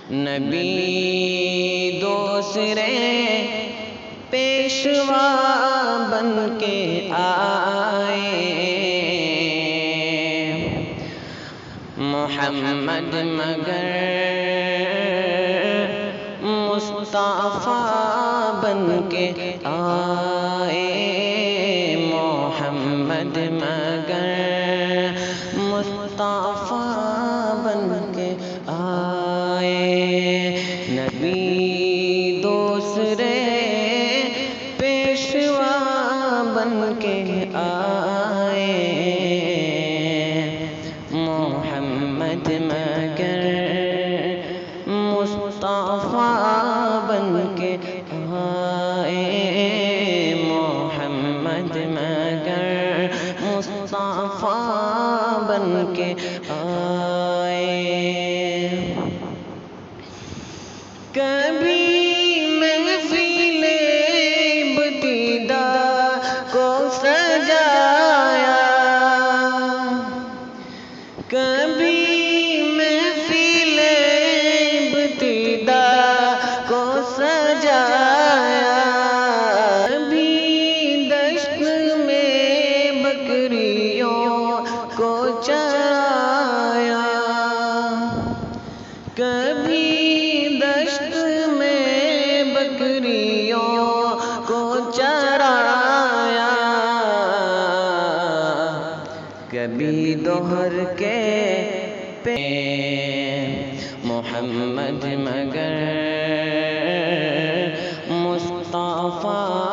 نبی دوسرے پیشوا بن کے آئے، محمد مگر مصطفیٰ بن کے آئے، محمد مگر مصطفیٰ بن کے آئے، نبی دوسرے پیشوا بن کے آئے، محمد مگر مصطفیٰ بن کے آئے، محمد مگر مصطفیٰ بن کے آئے۔ کبھی محفل ابتدا کو سجایا، کبھی محفل ابتدا کو سجایا، کبھی دشت میں بکریوں کو چرایا، کبھی دشت میں بکریوں کو چرایا، کبھی دوہر کے پہ محمد مگر مصطفیٰ